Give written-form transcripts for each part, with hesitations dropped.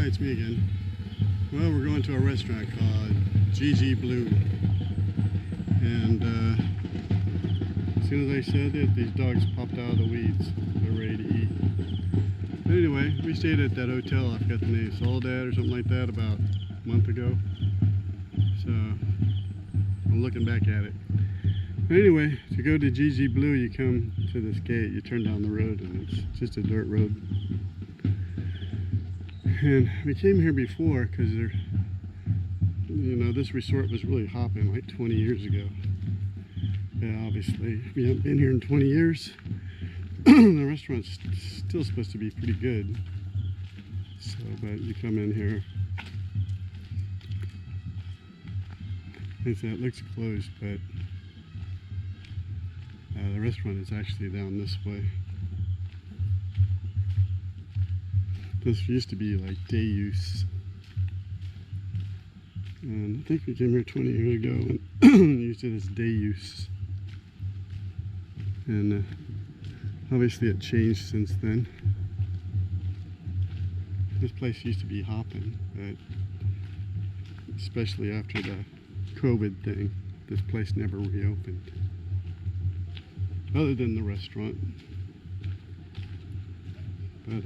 Hi, it's me again. Well, we're going to a restaurant called GG Blue. And as soon as I said it, these dogs popped out of the weeds. They're ready to eat. But anyway, we stayed at that hotel, I forgot the name, Soledad or something like that, about a month ago. So I'm looking back at it. But anyway, to go to GG Blue, you come to this gate, you turn down the road, and it's just a dirt road. And we came here before because this resort was really hopping like 20 years ago. Yeah, obviously, if you haven't been here in 20 years, the restaurant's still supposed to be pretty good. So, but you come in here, it looks closed, but the restaurant is actually down this way. This used to be like day use, and I think we came here 20 years ago and used it as day use, and obviously it changed since then. This place used to be hopping, but especially after the COVID thing, this place never reopened, other than the restaurant. But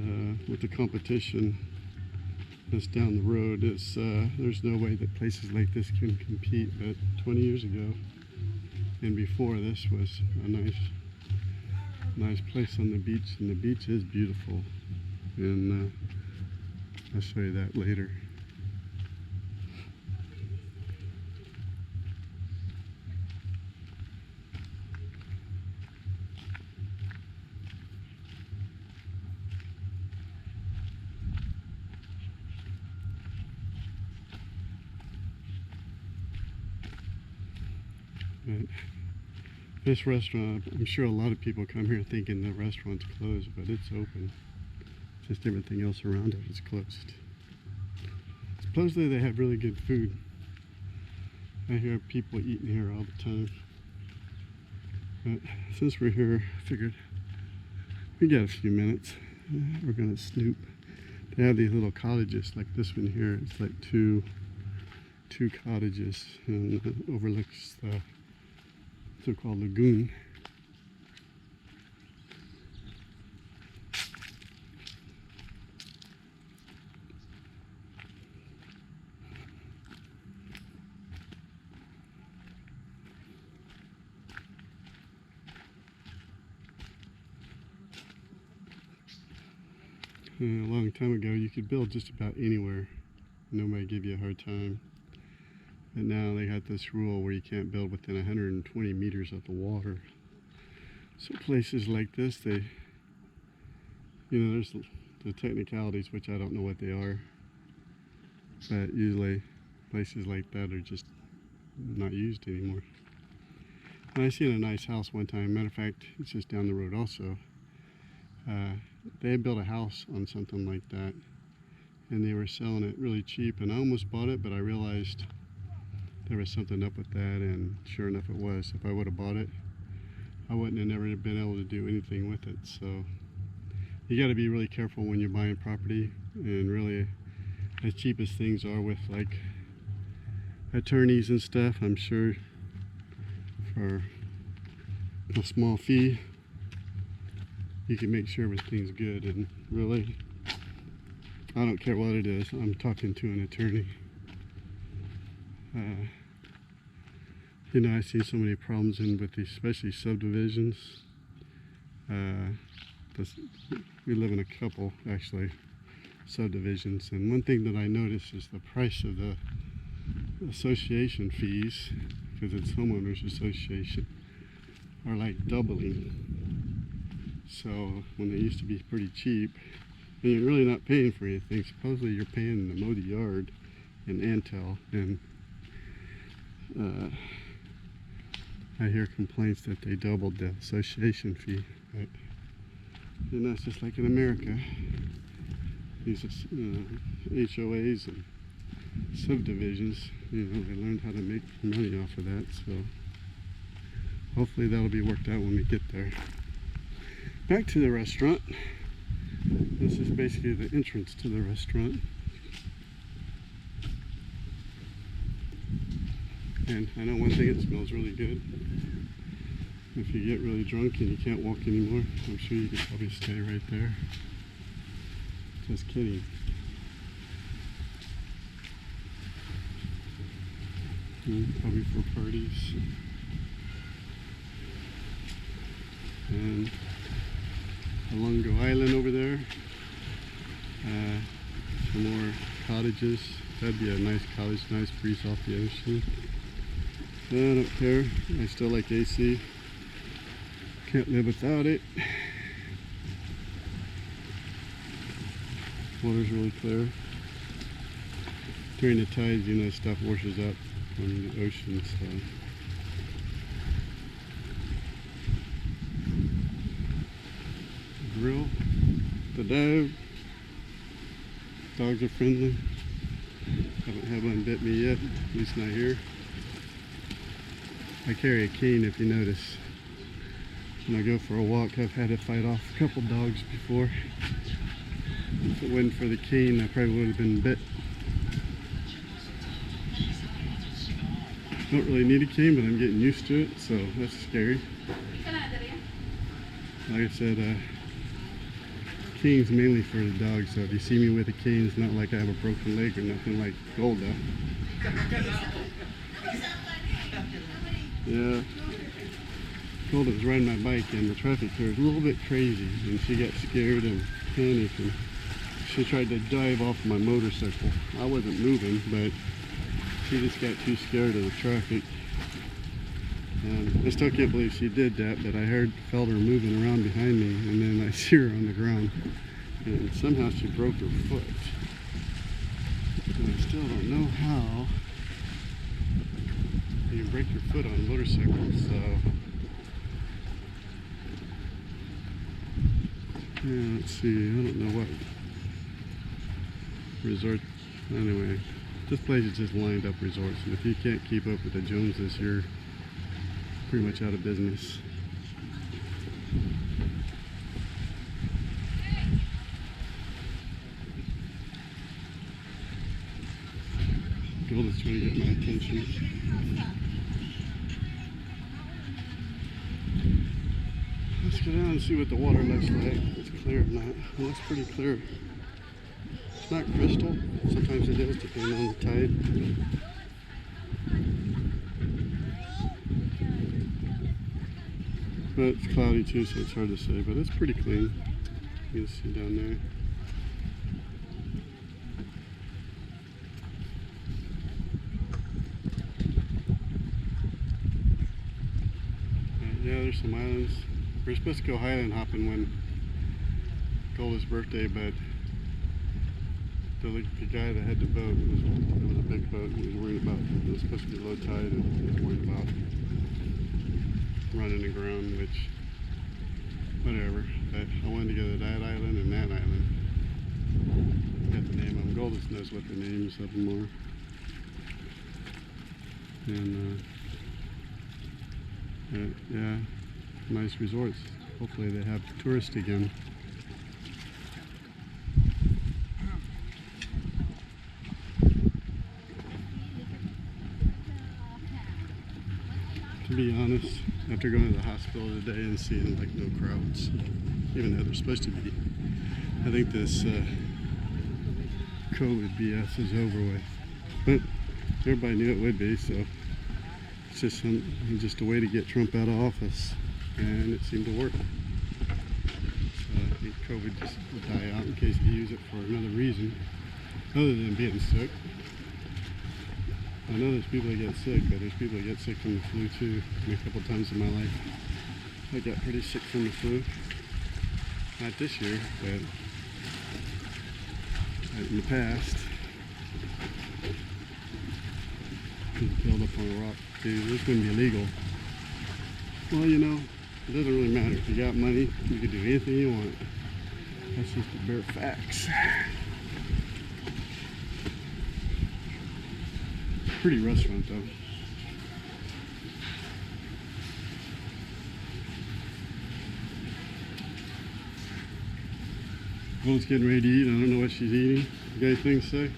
with the competition that's down the road, there's no way that places like this can compete. But 20 years ago and before, this was a nice place on the beach, and the beach is beautiful, and I'll show you that later. But this restaurant, I'm sure a lot of people come here thinking the restaurant's closed, but it's open. Just everything else around it is closed. Supposedly they have really good food. I hear people eating here all the time. But since we're here, I figured we got a few minutes. We're gonna snoop. They have these little cottages like this one here. It's like two cottages, and it overlooks the so-called lagoon. And a long time ago, you could build just about anywhere. Nobody give you a hard time. And now they got this rule where you can't build within 120 meters of the water. So places like this, there's the technicalities, which I don't know what they are. But usually places like that are just not used anymore. And I seen a nice house one time. Matter of fact, it's just down the road also. They had built a house on something like that, and they were selling it really cheap, and I almost bought it, but I realized there was something up with that, and sure enough it was. If I would have bought it, I wouldn't have never been able to do anything with it. So you got to be really careful when you're buying property, and really, as cheap as things are with like attorneys and stuff, I'm sure for a small fee you can make sure everything's good. And really, I don't care what it is, I'm talking to an attorney. I see so many problems with these, especially subdivisions. We live in a couple, actually, subdivisions, and one thing that I noticed is the price of the association fees, because it's homeowners association, are like doubling. So when they used to be pretty cheap, and you're really not paying for anything. Supposedly you're paying to mow the yard and Antel, and I hear complaints that they doubled the association fee. But that's just like in America. These HOAs and subdivisions, they learned how to make money off of that. So hopefully that'll be worked out when we get there. Back to the restaurant. This is basically the entrance to the restaurant. And I know one thing, it smells really good. If you get really drunk and you can't walk anymore, I'm sure you could probably stay right there. Just kidding. Probably for parties. And along the island over there, some more cottages. That'd be a nice cottage, nice breeze off the ocean. I don't care. I still like AC. Can't live without it. Water's really clear. During the tides, you know, stuff washes up from the ocean, so. The grill, the dog. Dogs are friendly. Haven't had one bit me yet, at least not here. I carry a cane, if you notice. When I go for a walk, I've had to fight off a couple dogs before. If it wasn't for the cane, I probably would have been bit. Don't really need a cane, but I'm getting used to it, so that's scary. Like I said, cane's mainly for the dogs, so if you see me with a cane, it's not like I have a broken leg or nothing like Gold does. Yeah. Gold was riding my bike and the traffic here was a little bit crazy, and she got scared and panicked, and she tried to dive off my motorcycle. I wasn't moving, but she just got too scared of the traffic. And I still can't believe she did that, but I felt her moving around behind me, and then I see her on the ground, and somehow she broke her foot. And I still don't know how you can break your foot on motorcycles, so yeah, let's see, I don't know what resort, anyway, this place is just lined up resorts, and if you can't keep up with the Joneses, you're pretty much out of business. Gold is trying to get my attention. Let's go down and see what the water looks like. It's clear or not. It looks pretty clear. It's not crystal. Sometimes it is, depending on the tide. But it's cloudy too, so it's hard to say. But it's pretty clean. You can see down there. Yeah, there's some islands. We were supposed to go highland hopping when Gold's birthday, but the guy that had the boat, it was a big boat, he was worried about, it was supposed to be low tide, and he was worried about running aground, which, whatever. But I wanted to go to that island and that island. I got the name of them. Goldust knows what the names of them are. And yeah, nice resorts. Hopefully they have tourists again. To be honest, after going to the hospital today and seeing like no crowds, even though they're supposed to be, I think this COVID BS is over with. But everybody knew it would be, so it's just a way to get Trump out of office, and it seemed to work. So I think COVID just will die out in case they use it for another reason, other than being sick. I know there's people that get sick, but there's people that get sick from the flu too. A couple times in my life, I got pretty sick from the flu. Not this year, but in the past. Build up on a rock, dude. This wouldn't be illegal. Well, you know, it doesn't really matter. If you got money, you can do anything you want. That's just the bare facts. Pretty restaurant though. Gold's getting ready to eat. I don't know what she's eating. You got anything to say?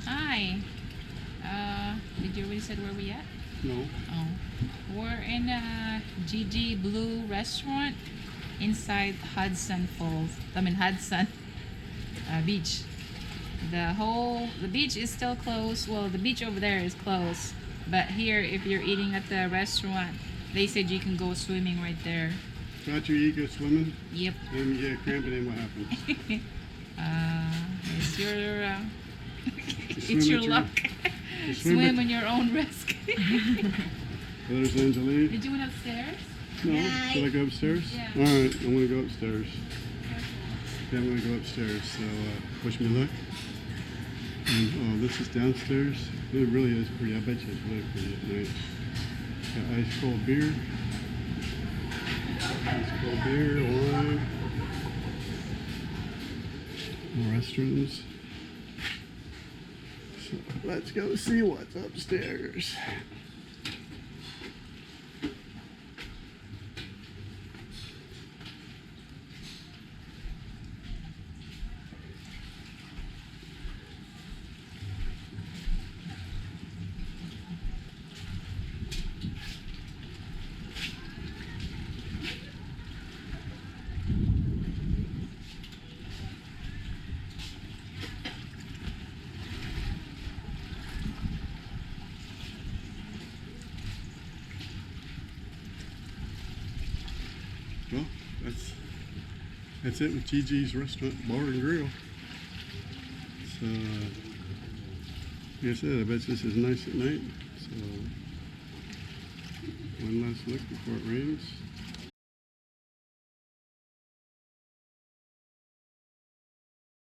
Hi. Did you already said where we at? No. Oh, we're in a Gigi Blue restaurant inside Hadsan Cove. I mean Hadsan Beach. The beach is still closed. Well, the beach over there is closed, but here, if you're eating at the restaurant, they said you can go swimming right there. After you go swimming, Yep. then you get a cramp, and then what happens? It's your swim it's your at your- luck. you swim Swim at- on your own risk. There's Angeline. Did you went upstairs? No, should I go upstairs? Yeah. All right, I'm gonna go upstairs. Yeah, I'm gonna go upstairs. So wish me luck. And, oh, this is downstairs. It really is pretty. I bet you it's really pretty at night. Got ice cold beer. Ice cold beer, wine. More restrooms. So let's go see what's upstairs. Well, that's it with Gigi's Restaurant, Bar and Grill. So, like I said, I bet this is nice at night. So, one last look before it rains.